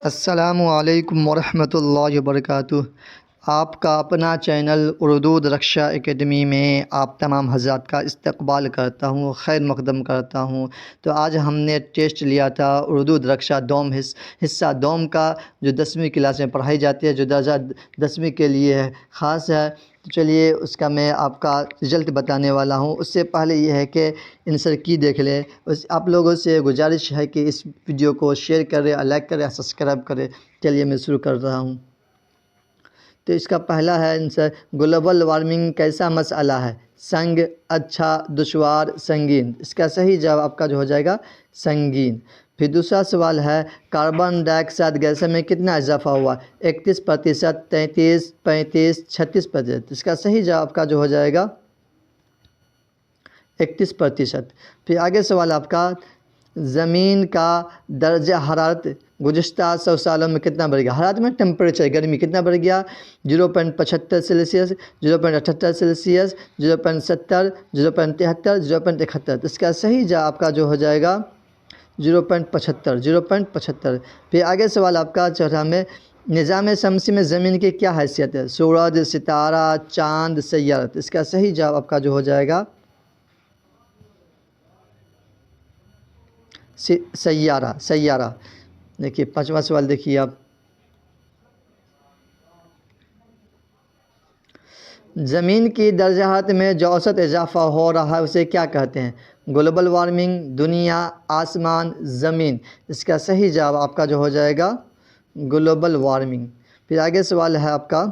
السلام علیکم ورحمۃ اللہ وبرکاتہ۔ آپ کا اپنا چینل اردو رکشا اکیڈمی میں آپ تمام حضرات کا استقبال کرتا ہوں، خیر مقدم کرتا ہوں۔ تو آج ہم نے ٹیسٹ لیا تھا اردو رکشا دوم حصہ دوم کا، جو 10ویں کلاس میں پڑھائی جاتی ہے، جو درجہ 10ویں کے لیے خاص ہے۔ تو چلیے اس کا میں آپ کا رزلٹ بتانے والا ہوں۔ اس سے پہلے یہ ہے کہ آنسر کی دیکھ لیں۔ آپ لوگوں سے گزارش ہے کہ اس ویڈیو کو شیئر کریں، لائک کریں، سبسکرائب کریں۔ چلیے میں شروع کر رہا ہوں۔ تو اس کا پہلا ہے آنسر، گلوبل وارمنگ کیسا مسئلہ ہے؟ سنگ، اچھا، دشوار، سنگین۔ اس کا صحیح جواب آپ کا جو ہو جائے گا سنگین۔ پھر دوسرا سوال ہے، کاربن ڈائی آکسائڈ گیسوں میں کتنا اضافہ ہوا؟ 31%، 33، 35، 36%۔ اس کا صحیح جواب آپ کا جو ہو جائے گا 31%۔ پھر آگے سوال آپ کا، زمین کا درجہ حرارت گزشتہ 100 سالوں میں کتنا بڑھ گیا؟ حرارت میں ٹیمپریچر، گرمی کتنا بڑھ گیا؟ 0.75 سیلسیس، 0.78 سیلسیس، 0.70، 0.73، 0.71۔ اس کا صحیح جواب آپ کا جو ہو جائے گا 0.75۔ پھر آگے سوال آپ کا چوتھا میں، نظام شمسی میں زمین کی کیا حیثیت ہے؟ سورج، ستارہ، چاند، سیارہ۔ اس کا صحیح جواب آپ کا جو ہو جائے گا سیارہ۔ دیکھیے پانچواں سوال دیکھیے آپ، زمین کی درجہ حرارت میں جو اوسط اضافہ ہو رہا ہے اسے کیا کہتے ہیں؟ گلوبل وارمنگ، دنیا، آسمان، زمین۔ اس کا صحیح جواب آپ کا جو ہو جائے گا گلوبل وارمنگ۔ پھر آگے سوال ہے آپ کا،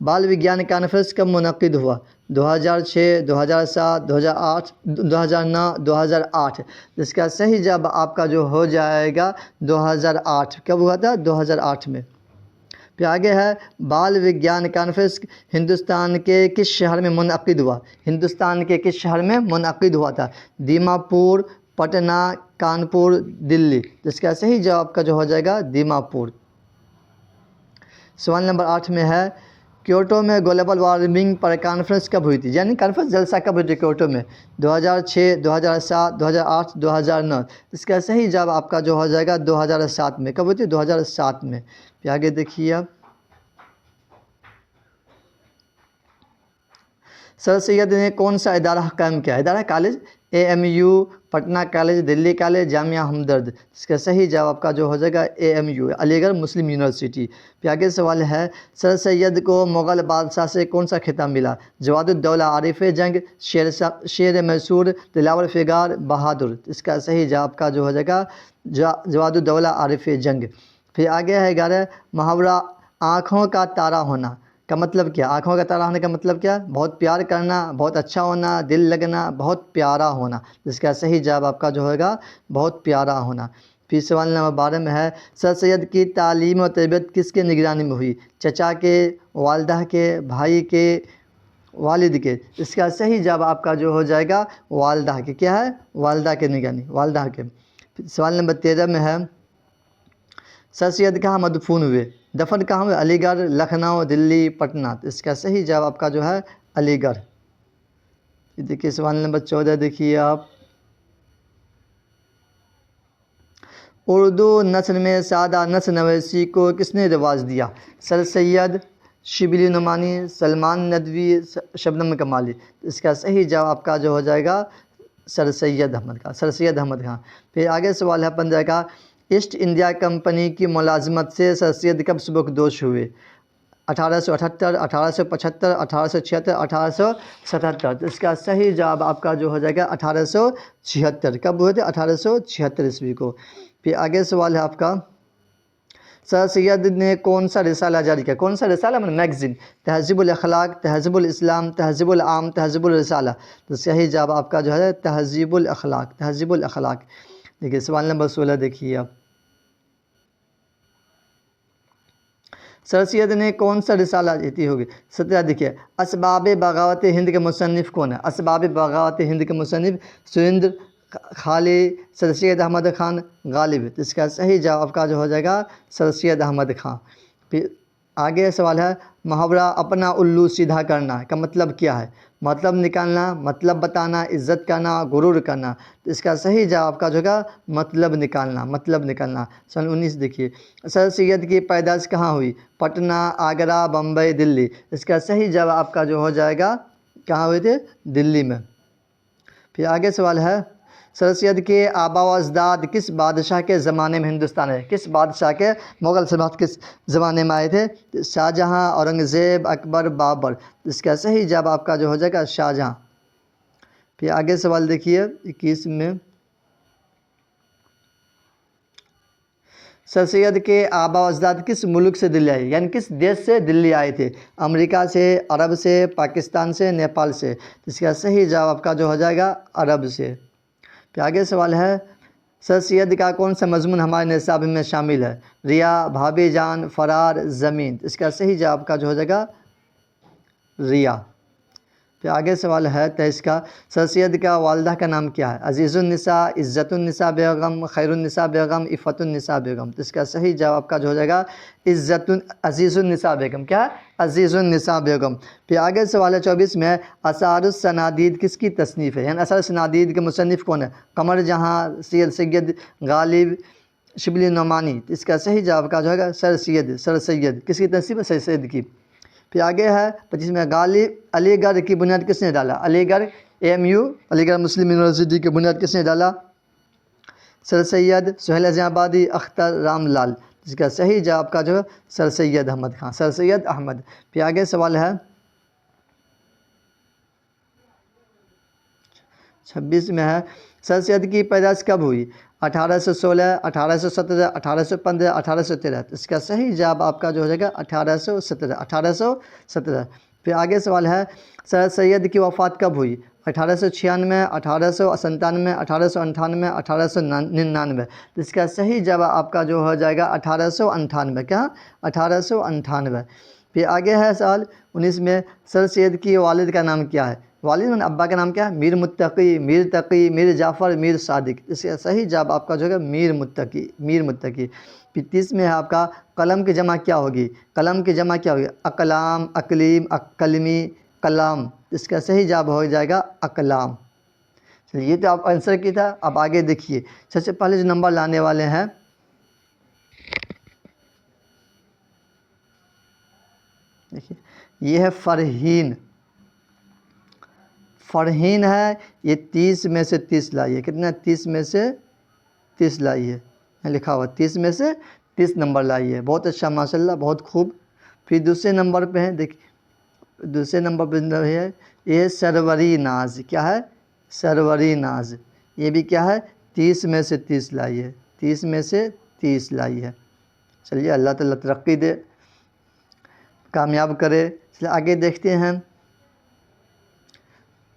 بال وگیان کانفرنس کب منعقد ہوا؟ 2006، 2007، 2008، 2009، 2008۔ اس کا صحیح جواب آپ کا جو ہو جائے گا 2008۔ کب ہوا تھا؟ 2008 میں۔ پھر آگے ہے، بال وگیان کانفرنس ہندوستان کے کس شہر میں منعقد ہوا؟ ہندوستان کے کس شہر میں منعقد ہوا تھا؟ دیماپور، پٹنہ، کانپور، دلی۔ اس کا صحیح جواب آپ کا جو ہو جائے گا دیماپور۔ سوال نمبر 8 میں ہے، کیوٹو میں گلوبل وارمنگ پر کانفرنس کب ہوئی تھی؟ یعنی کانفرنس جلسہ کب ہوئی تھی کیوٹو میں؟ 2006، 2007، 2008، 2009۔ اس کا صحیح جواب آپ کا جو ہو جائے گا 2007 میں۔ کب ہوئی تھی؟ 2007 میں۔ پھر آگے دیکھیے آپ، سر سید نے کون سا ادارہ قائم کیا؟ ادارہ کالج، AMU، پٹنہ کالج، دلی کالج، جامعہ ہمدرد۔ اس کا صحیح جواب آپ کا جو ہو جائے گا AMU، علی گڑھ مسلم یونیورسٹی۔ پھر آگے سوال ہے، سر سید کو مغل بادشاہ سے کون سا خطاب ملا؟ جواد الدولہ، عارف جنگ، شیر میسور، دلاور فغار، بہادر۔ اس کا صحیح جواب کا جو ہو جائے گا جواد الدولہ، عارف جنگ۔ پھر آگے ہے 11، محاورہ آنکھوں کا تارا ہونا کا مطلب کیا؟ آنکھوں کا تارا ہونے کا مطلب کیا؟ بہت پیار کرنا، بہت اچھا ہونا، دل لگنا، بہت پیارا ہونا۔ جس کا صحیح جواب آپ کا جو ہوگا بہت پیارا ہونا۔ پھر سوال نمبر 12 میں ہے، سر سید کی تعلیم و تربیت کس کے نگرانی میں ہوئی؟ چچا کے، والدہ کے، بھائی کے، والد کے۔ اس کا صحیح جواب آپ کا جو ہو جائے گا والدہ کے۔ کیا ہے؟ والدہ کے نگرانی، والدہ کے۔ سوال نمبر 13 میں ہے، سر سید کہاں مدفون ہوئے؟ دفن کہاں ہوئے؟ علی گڑھ، لکھنؤ، دلی، پٹنہ۔ اس کا صحیح جواب آپ کا جو ہے علی گڑھ۔ دیکھیے سوال نمبر 14 دیکھیے آپ، اردو نثر میں سادہ نثر نویسی کو کس نے رواج دیا؟ سر سید، شبلی نعمانی، سلمان ندوی، شبنم کمالی۔ اس کا صحیح جواب آپ کا جو ہو جائے گا سر سید احمد خان، سر سید احمد خان۔ پھر آگے سوال ہے 15 کا، ایسٹ انڈیا کمپنی کی ملازمت سے سر سید کب سبکدوش ہوئے؟ 1878، 1875، 1876، 1877۔ اس کا صحیح جواب آپ کا جو ہو جائے گا 1876۔ کب ہوئے تھے؟ 1876 عیسوی کو۔ پھر آگے سوال ہے آپ کا، سر سید نے کون سا رسالہ جاری کیا؟ کون سا رسالہ؟ میگزین، تہذیب الاخلاق، تہذیب الاسلام، تہذیب العام، تہذیب الرسالہ۔ تو صحیح جواب آپ کا جو ہے تہذیب الاخلاق، تہذیب الاخلاق۔ دیکھیے سوال نمبر 16 دیکھیے آپ، سر سید نے کون سا رسالہ دیتی ہوگی؟ 17 دیکھیے، اسباب بغاوت ہند کے مصنف کون ہے؟ اسباب بغاوت ہند کے مصنف سریندر خالی، سر سید احمد خان غالب۔ اس کا صحیح جواب کا جو ہو جائے گا سر سید احمد خان۔ پھر آگے سوال ہے محاورہ اپنا الو سیدھا کرنا کا مطلب کیا ہے؟ مطلب نکالنا، مطلب بتانا، عزت کرنا، غرور کرنا. تو اس کا صحیح جواب کا جو ہوگا مطلب نکالنا، مطلب نکالنا. سن 19 دیکھیے، سر سید کی پیدائش کہاں ہوئی؟ پٹنہ، آگرہ، بمبئی، دلی. اس کا صحیح جواب آپ کا جو ہو جائے گا کہاں ہوئے تھے؟ دلی میں. پھر آگے سوال ہے سر سید کے آبا و اجداد کس بادشاہ کے زمانے میں ہندوستان ہے؟ کس بادشاہ کے، مغل سلطنت کس زمانے میں آئے تھے؟ شاہجہاں، اورنگزیب، اکبر، بابر. اس کا صحیح جواب آپ کا جو ہو جائے گا شاہجہاں. پھر آگے سوال دیکھیے 21 میں، سر سید کے آبا و اجداد کس ملک سے دلی آئے، یعنی کس دیش سے دلی آئے تھے؟ امریکہ سے، عرب سے، پاکستان سے، نیپال سے. اس کا صحیح جواب آپ کا جو ہو جائے گا عرب سے. پھر آگے سوال ہے سر سید کا کون سا مضمون ہمارے نصاب میں شامل ہے؟ ریا، بھابھی جان، فرار، زمین. اس کا صحیح جواب کا جو ہو جائے گا ریا. پھر آگے سوال ہے 23 کا، سر سید کا والدہ کا نام کیا ہے؟ عزیز النساء، عزت النساء بیگم، خیر النساء بیگم، عفت النساء بیگم. تو اس کا صحیح جواب کا جو ہو جائے گا عزیز النساء بیگم. کیا؟ عزیز النساء بیگم. پھر آگے سوال ہے 24 میں، اسرار الصنادید کس کی تصنیف ہے؟ یعنی اسرار الصنادید کے مصنف کون ہے؟ قمر جہاں، سید غالب، شبلی نعمانی. اس کا صحیح جواب کا جو ہے سر سید. کس کی تصنیف ہے؟ سر سید کی. پھر آگے ہے 25 میں، علی گڑھ کی بنیاد کس نے ڈالا؟ علی گڑھ AMU، علی گڑھ مسلم یونیورسٹی کی بنیاد کس نے ڈالا؟ سر سید سہیل اعظم آبادی، اختر رام لال. جس کا صحیح جواب کا جو ہے سر سید احمد خان، سر سید احمد. پھر آگے سوال ہے 26 میں ہے، سر سید کی پیدائش کب ہوئی؟ 1816، 1817، 1815، 1813. اس کا صحیح جواب آپ کا جو ہو جائے گا 1817، 1817. پھر آگے سوال ہے سر سید کی وفات کب ہوئی؟ 1896، 1897، 1898، 1899. اس کا صحیح جواب آپ کا جو ہو جائے گا 1898. کیا؟ 1898. پھر آگے ہے سوال 19 میں، سر سید کی والد کا نام کیا ہے؟ والد میں ابا کا نام کیا ہے؟ میر متقی، میر تقی، میر جعفر، میر صادق. اس کا صحیح جواب آپ کا جو ہے میر متقی، میر متقی. پھر 30 میں ہے آپ کا قلم کی جمع کیا ہوگی؟ قلم کی جمع کیا ہوگی؟ اقلام، اقلیم، قلمی، کلام. اس کا صحیح جواب ہو جائے گا اقلام. چلیے یہ تو آپ آنسر کی تھا. اب آگے دیکھیے، سب سے پہلے جو نمبر لانے والے ہیں دیکھیے، یہ ہے فرحین. فرحین ہے، یہ 30 میں سے 30 لائیے. کتنا؟ 30 میں سے 30 لائیے. لکھا ہوا 30 میں سے 30 نمبر لائیے. بہت اچھا، ماشاءاللہ، بہت خوب. پھر دوسرے نمبر پہ ہے، دیکھیے دوسرے نمبر پہ ہے یہ سروری ناز. کیا ہے؟ سروری ناز. یہ بھی کیا ہے؟ 30 میں سے 30 لائیے. 30 میں سے 30 لائیے. چلیے اللہ تعالیٰ ترقی دے، کامیاب کرے. چلیے آگے دیکھتے ہیں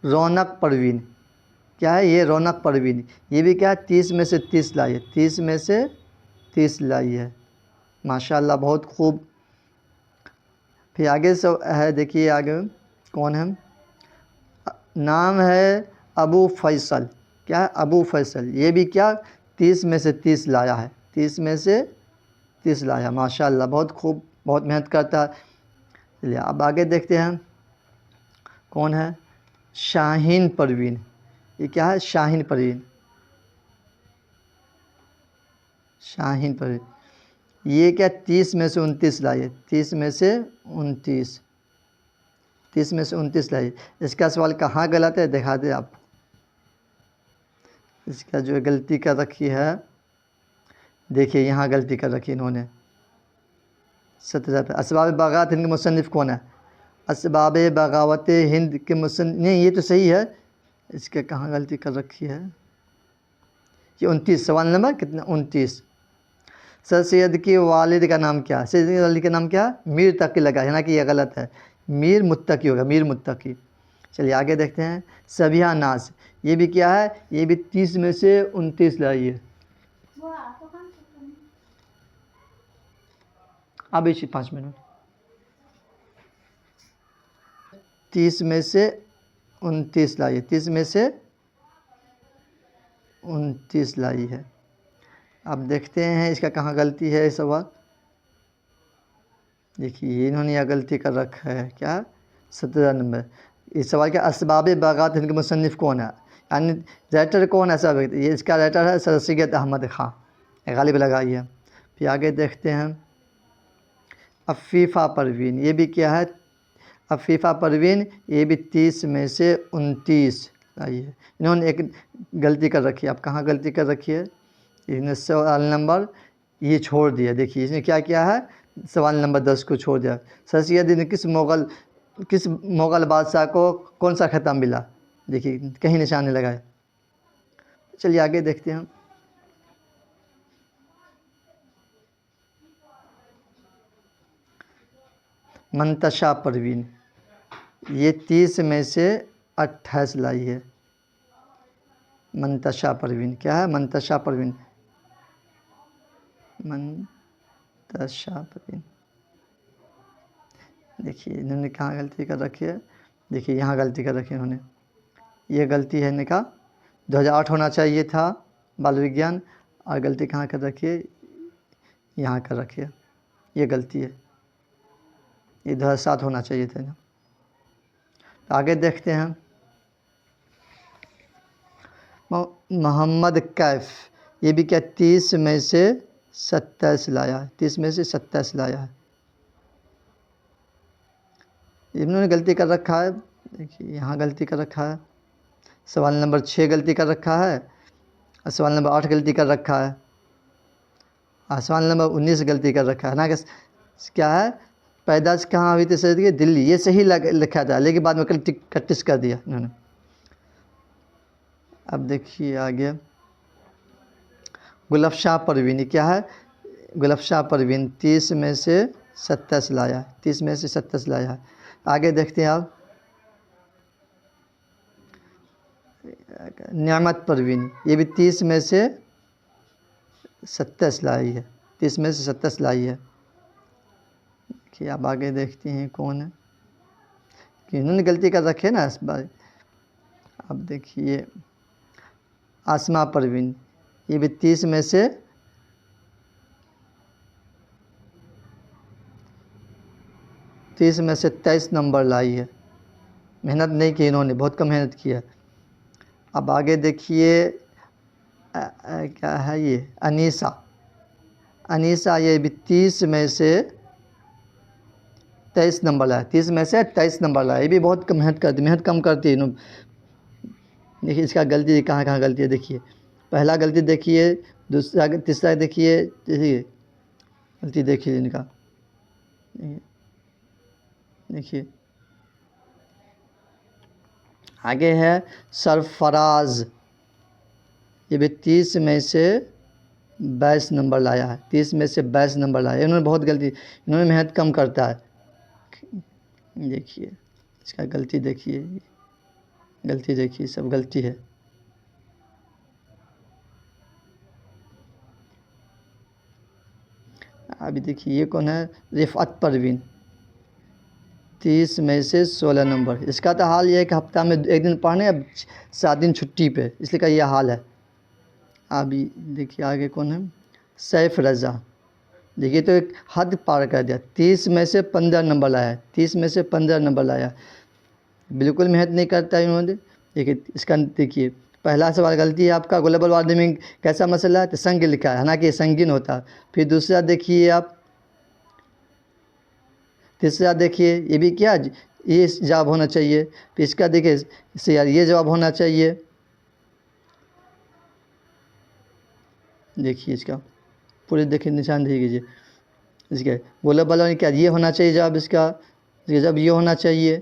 رونق پروین. کیا ہے یہ؟ رونق پروین. یہ بھی کیا ہے؟ 30 میں سے 30 لائی ہے. 30 میں سے 30 لائی ہے. ماشاءاللہ بہت خوب. پھر آگے سے ہے، دیکھیے آگے کون ہے. نام ہے ابو فیصل. کیا ہے؟ ابو فیصل. یہ بھی کیا؟ 30 میں سے 30 لایا ہے. 30 میں سے 30 لایا. ماشاءاللہ بہت خوب، بہت محنت کرتا ہے. چلیے اب آگے دیکھتے ہیں کون ہے. شاہین پروین. یہ کیا ہے؟ شاہین پروین. شاہین پروین. یہ کیا؟ 30 میں سے 29 لائیے. 30 میں سے 29. 30 میں سے 29 لائیے. اس کا سوال کہاں غلط ہے دکھا دیں آپ. اس کا جو غلطی کر رکھی ہے، دیکھیے یہاں غلطی کر رکھی انہوں نے. 17 پہ اسباب بغاوت ہند کے مصنف کون ہے؟ اسباب بغاوت ہند کے مصنف، نہیں یہ تو صحیح ہے. اس کے کہاں غلطی کر رکھی ہے؟ یہ 29. سوال نمبر کتنا؟ 29. سر سید کے والد کا نام کیا ہے؟ سید کے والد کا نام کیا ہے؟ میر تقی لگا ہے نا، کہ یہ غلط ہے. میر متقی ہوگا، میر متقی. چلیے آگے دیکھتے ہیں سبیہ ناز. یہ بھی کیا ہے؟ یہ بھی 30 میں سے 29 لائیے. اب اسی 5 منٹ. 30 میں سے 29 لائیے. 30 میں سے 29 لائی ہے. اب دیکھتے ہیں اس کا کہاں غلطی ہے. سوال دیکھیے انہوں نے یہ غلطی کر رکھا ہے، کیا 17 نمبر اس سوال کے اسباب باغات ان کے مصنف کون ہے، یعنی رائٹر کون ہے سب، یہ اس کا رائٹر ہے سر سید احمد خان، غالب لگائی ہے۔ پھر آگے دیکھتے ہیں عفیفہ پروین، یہ بھی کیا ہے عفیفہ پروین، یہ بھی 30 میں سے 29 آئی ہے۔ انہوں نے ایک غلطی کر رکھی ہے، اب کہاں غلطی کر رکھی ہے، انہوں نے سوال نمبر یہ چھوڑ دیا، دیکھیے اس نے کیا کیا ہے، سوال نمبر 10 کو چھوڑ دیا۔ سر سید نے کس مغل بادشاہ کو کون سا خطاب ملا، دیکھیے کہیں نشان نہیں لگائے۔ چلیے آگے دیکھتے ہیں، منتشا پروین، یہ 30 میں سے 28 لائی ہے۔ منتشا پروین کیا ہے، منتشا پروین، منتشا پروین، دیکھیے انہوں نے کہاں غلطی کر رکھی ہے، دیکھیے یہاں غلطی کر رکھی ہے انہوں نے، یہ غلطی ہے ان کا 2008 ہونا چاہیے تھا بال وگیان، اور غلطی کہاں کر رکھی ہے، یہاں کر رکھی ہے، یہ غلطی ہے، یہ 2007 ہونا چاہیے تھا۔ آگے دیکھتے ہیں محمد کیف، یہ بھی کیا 30 میں سے 27 لایا ہے، 30 میں سے 27 لایا ہے۔ انہوں نے غلطی کر رکھا ہے، دیکھیے یہاں غلطی کر رکھا ہے، سوال نمبر 6 غلطی کر رکھا ہے، اور سوال نمبر 8 غلطی کر رکھا ہے، اور سوال نمبر 19 غلطی کر رکھا ہے نا، کہ کیا ہے پیدائش کہاں ہوئی تھی سید کی، دلی، یہ صحیح لکھا تھا لیکن بعد میں کٹس کر دیا انہوں نے۔ اب دیکھیے آگے گلفشاہ پروین، کیا ہے گلفشاہ پروین 30 میں سے 27 لایا ہے، 30 میں سے 27 لایا ہے۔ آگے دیکھتے ہیں آپ نعمت پروین، یہ بھی 30 میں سے 27 لائی ہے، 30 میں سے 27 لائی ہے۔ کہ اب آگے دیکھتے ہیں کون ہے، کہ انہوں نے غلطی کر رکھے نا اس بار۔ اب دیکھیے آسما پروین، یہ بھی 30 میں سے 23 نمبر لائی ہے، محنت نہیں کی انہوں نے، بہت کم محنت کی ہے۔ اب آگے دیکھیے کیا ہے یہ انیسہ، یہ بھی 30 میں سے 23 نمبر لایا، 30 میں سے 23 نمبر لایا، یہ بھی بہت کم محنت کم کرتی ہے انہوں۔ دیکھیے اس کا غلطی کہاں کہاں غلطی ہے، دیکھیے پہلا غلطی دیکھیے، دوسرا تیسرا دیکھیے، غلطی دیکھیے ان کا، دیکھیے آگے ہے سرفراز، یہ بھی 30 میں سے 22 نمبر لایا ہے، 30 میں سے 22 نمبر لایا ہے، انہوں نے بہت غلطی، انہوں نے محنت کم کرتا ہے۔ دیکھیے اس کا غلطی دیکھیے، غلطی دیکھیے سب غلطی ہے۔ ابھی دیکھیے یہ کون ہے رفعت پروین، 30 میں سے 16 نمبر، اس کا تو حال یہ ہے کہ ہفتہ میں 1 دن پڑھنے، اب 7 دن چھٹی پہ، اس لیے کا یہ حال ہے۔ ابھی دیکھیے آگے کون ہے سیف رضا، دیکھیے تو ایک حد پار کر دیا، 30 میں سے 15 نمبر لایا، 30 میں سے 15 نمبر لایا، بالکل محنت نہیں کرتا ہے انہوں نے۔ دیکھیے اس کا دیکھیے پہلا سوال غلطی ہے آپ کا، گلوبل وارمنگ کیسا مسئلہ ہے، تو سنگ لکھا ہے، حالانکہ یہ سنگین ہوتا ہے۔ پھر دوسرا دیکھیے آپ، تیسرا دیکھیے یہ بھی کیا یہ جواب ہونا چاہیے، پھر اس کا دیکھیے اس سے یار یہ جواب ہونا چاہیے، دیکھیے اس کا پورے دیکھیے نشان دے کیجیے، اس کے گلوبل وارمنگ کیا یہ ہونا چاہیے جواب، اس کا جب یہ ہونا چاہیے،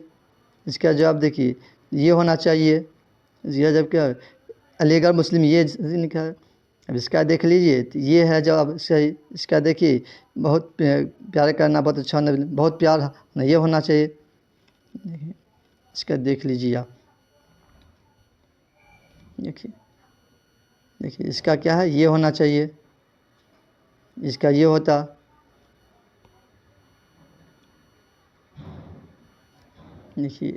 اس کا جواب دیکھیے یہ ہونا چاہیے، جب کیا علی گڑھ مسلم یہ لکھا ہے۔ اب اس کا دیکھ لیجئے یہ ہے جواب صحیح، اس کا دیکھیے بہت پیار کرنا بہت اچھا ہونا، بہت پیار یہ ہونا چاہیے، اس کا دیکھ لیجیے آپ، دیکھیے اس کا کیا ہے یہ ہونا چاہیے، اس کا یہ ہوتا، دیکھیے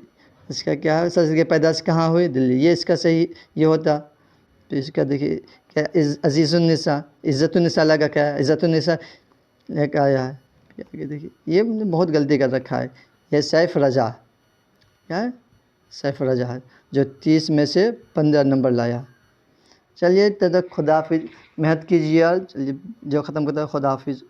اس کا کیا ہے سر کی پیدائش کہاں ہوئی، دلی، یہ اس کا صحیح یہ ہوتا۔ پھر اس کا دیکھیے کیا عزیز النساء، عزت النساء لگا، کیا ہے عزت النساء ایک آیا ہے، آگے دیکھیے یہ بہت غلطی کر رکھا ہے. یہ سیف رجا کیا ہے؟ سیف رجا ہے جو 30 میں سے 15 نمبر لایا. چلیے تب تک خدا حافظ. محنت کیجیے. چلیے جو ختم کرتا ہے خدا حافظ.